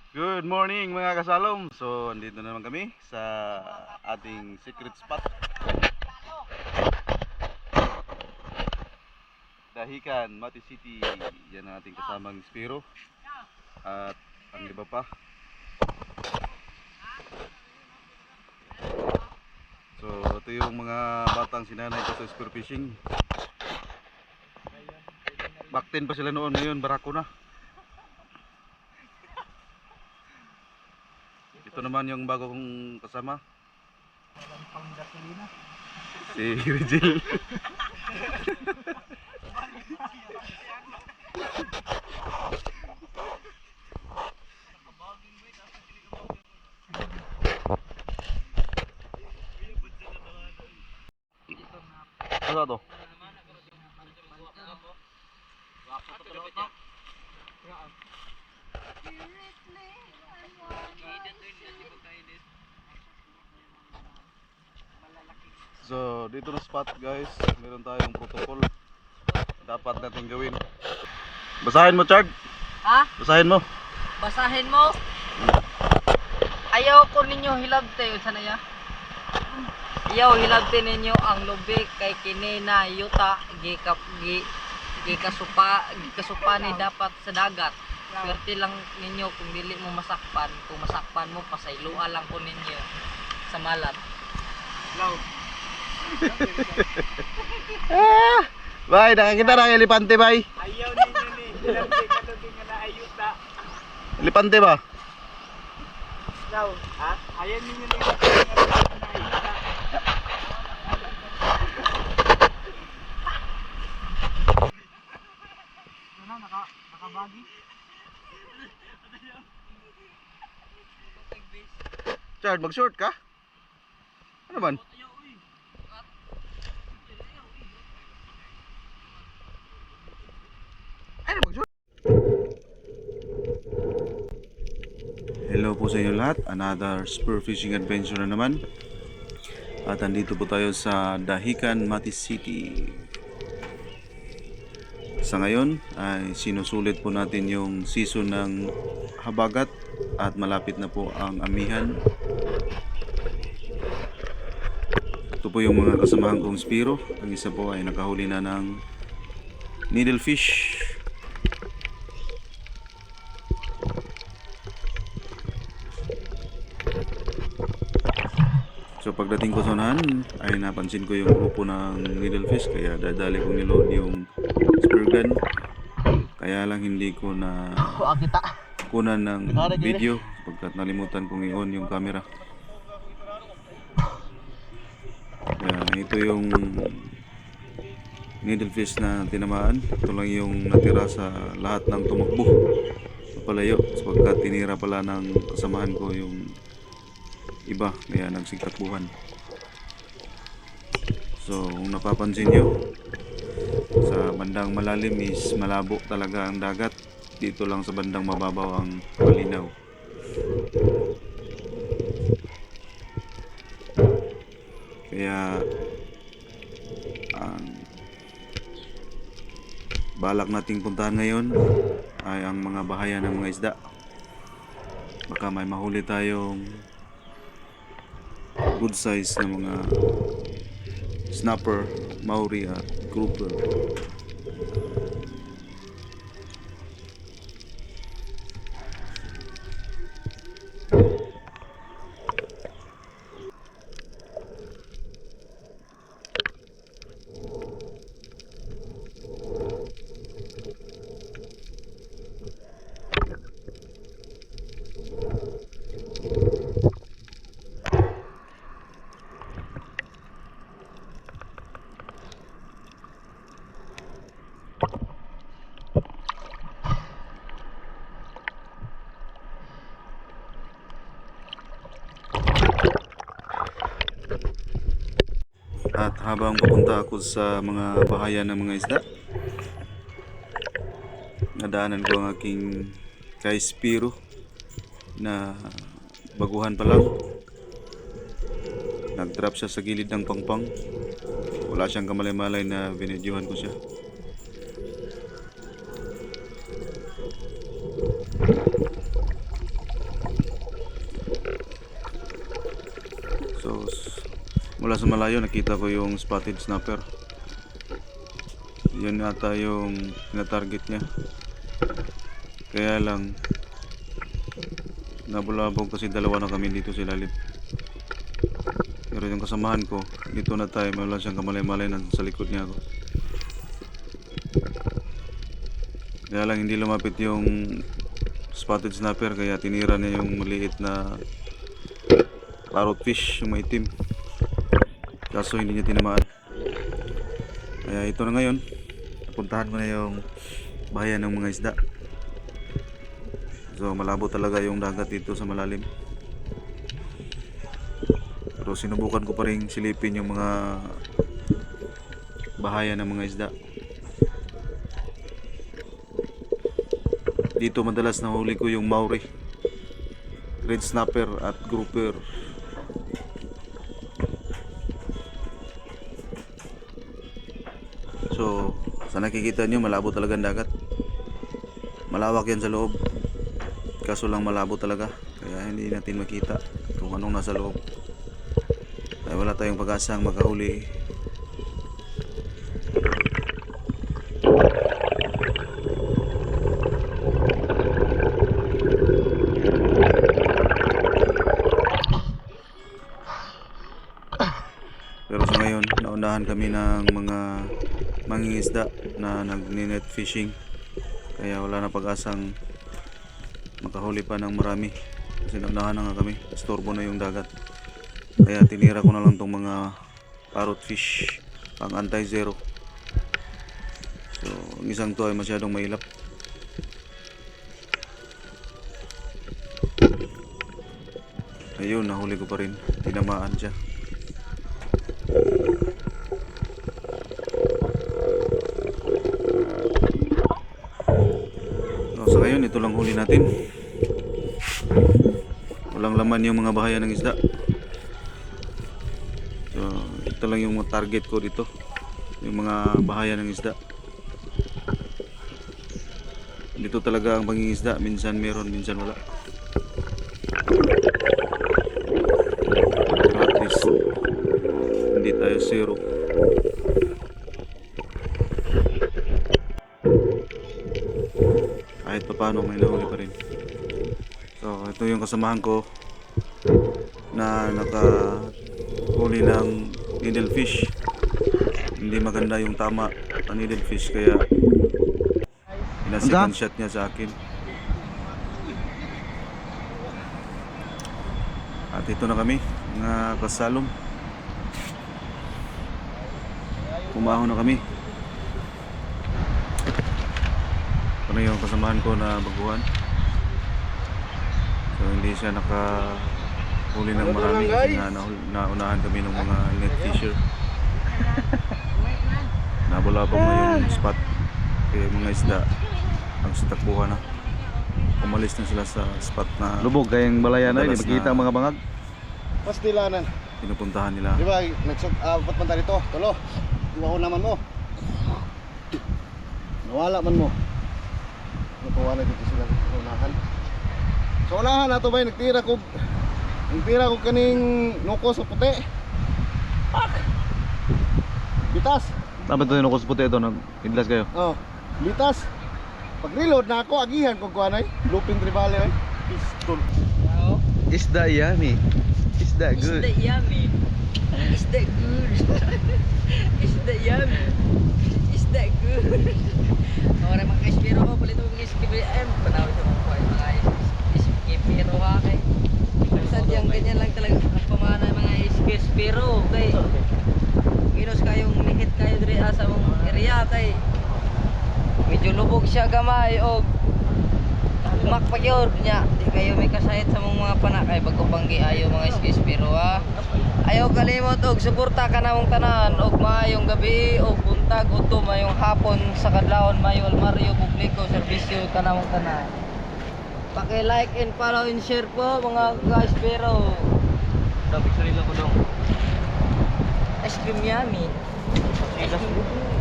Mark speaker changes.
Speaker 1: Good morning mga kasalom. So, andito na naman kami sa ating secret spot. Dahican, Mati City. Yan ang ating kasamang Spiro. At ang iba pa. So, ito yung mga batang sinanay ko sa spear fishing. Back 10 pa sila noon, ngayon barako na. Ito naman yung bago kong kasama. Si Rigel. Ano to? So, dito na spot guys. Meron tayong protocol. Dapat natin gawin. Basahin mo, Chard.
Speaker 2: Ha?
Speaker 1: Basahin mo.
Speaker 2: Basahin mo. Ayaw ko ninyo hilabte unsa na ya? Ayaw hilabte ninyo ang lubik kay kini na yuta gikasupa ni dapat sa dagat. Swerte lang ninyo kung dili mo masakpan. Kung masakpan mo pasayloa lang ko ninyo sa malat. Loud.
Speaker 1: Bay, nakakita ng elepante, bay.
Speaker 3: Ayaw ninyo ni hilabte nga lubing nga naayuta.
Speaker 1: Elepante ba?
Speaker 3: Daw, ha? Ayaw ninyo ni hilabte nga lubing nga naayuta. Ano, nakabagi?
Speaker 1: Chard, mag-short ka? Ano man? Ano mag-short? Hello po sa inyo lahat. Another spear fishing adventure na naman. At andito po tayo sa Dahican, Mati City. Sa ngayon ay sinusulit po natin yung season ng habagat at malapit na po ang amihan. Ito po yung mga kasamahan kong Spiro. Ang isa po ay nakahuli na ng needlefish. So pagdating ko sa unahan ay napansin ko yung grupo ng needlefish, kaya dadali kong niload yung spear gun. Kaya lang hindi ko na kunan ng video pagkat nalimutan kong i-on yung camera. Kaya ito yung needlefish na tinamaan. Ito lang yung natira sa lahat ng tumakbo sa palayo, sapagkat tinira pala ng kasamahan ko yung iba, kaya nagsigtakbuhan. So kung napapansin nyo, sa bandang malalim is malabo talaga ang dagat. Dito lang sa bandang mababaw ang malinaw. Kaya ang balak nating puntahan ngayon ay ang mga bahayan ng mga isda. Baka may mahuli tayong good size na mga snapper, mauri at grouper. At habang papunta ako sa mga bahayan ng mga isda, nadaanan ko ang aking kay Spiro na baguhan pa lang. Nag-drop siya sa gilid ng pangpang. Wala siyang kamalay-malay na binidyohan ko siya. Mula sa malayo nakita ko yung spotted snapper. Yun ata yung na-target niya. Kaya lang nabulabog kasi dalawa na kami dito sa ilalim. Pero yung kasamahan ko dito na tayo, wala siyang kamalay-malay na sa likod niya ako. Kaya lang hindi lumapit yung spotted snapper, kaya tinira niya yung maliit na parrotfish, yung maitim. Kaso hindi niya tinamaan. Kaya ito na ngayon, napuntahan ko na yung bahayan ng mga isda. So malabo talaga yung dagat dito sa malalim. Pero sinubukan ko pa rin silipin yung mga bahayan ng mga isda. Dito madalas nahuli ko yung Maori, red snapper at grouper. So sa nakikita nyo, malabo talaga ang dagat. Malawak yan sa loob, kaso lang malabo talaga, kaya hindi natin makita kung anong nasa loob. Kaya wala tayong pag-asang makahuli. Pero sa ngayon, naunahan kami ng mga mangingisda na nag-net fishing. Kaya wala na pag-asang makahuli pa ng marami. Kasi naunahan na nga kami. Istorbo na yung dagat. Kaya tinira ko na lang tong mga parrotfish pang anti-zero. So, ang isang to ay masyadong mailap. Ayun, nahuli ko pa rin. Tinamaan siya. So ngayon, ito lang huli natin. Walang laman yung mga bahayan ng isda. So ito lang yung target ko dito, yung mga bahayan ng isda. Dito talaga ang pangingisda, minsan meron, minsan wala. So at least hindi tayo zero. Kahit pa paano may nahuli pa rin. So ito yung kasamahan ko na nakahuli ng needlefish. Hindi maganda yung tama na needlefish, kaya second shot niya sa akin. At ito na kami, mga kasalom. Pumahon na kami. Ito na yung kasamahan ko na baguhan. So hindi siya nakahuli ng marami kasi naunahan kami ng mga net fisher. Nabulabog na yung spot, kaya mga isda ang sitakbuhan na. Umalis na sila sa spot na
Speaker 4: Lubog kayang balayan na, hindi
Speaker 1: madalas
Speaker 4: makita ang mga bangag.
Speaker 3: Pastilanan.
Speaker 1: pinupuntahan nila.
Speaker 3: Di ba, ba't man tayo dito? Tulo. Di ba ko naman mo? Nawala man mo. Natuwala dito sila sa unahan. Sa unahan nato ba, nagtira ko kaning nuko sa puti. Pak! Bitas.
Speaker 4: Dapat ito yung nukos puti ito, nag-idlas kayo.
Speaker 3: Oh, bitas. Pag reload na ako, agihan ko kuanay. Looping tribale eh. Pistol.
Speaker 4: Isda yummy. Isda
Speaker 2: Is that yummy? Is that good? Is that yummy? Is that good? Orang mga ispiro ko, palit mo mga ispiro. Ayun, panawin ko mga ispiro ha kay. Sadyang ganyan lang talaga ang pamana mga ispiro. Kay, ginos kayong likit kayo diri sa mong area kay. Medyo lubog siya gamay o makpag yun niya. Di kayo may kasayat sa mga panakay bago panggi ayaw mga ispiro ha. Ayaw kalimot og suporta ka na mong tanan og maayong gabi og buntag o mayong hapon sa kadlawon mayo almaryo publiko serbisyo ka na mong tanan. Paki-like and follow and share po mga ka-ispiro. Dong picture lang ko dong. Ice cream yummy. Ice cream.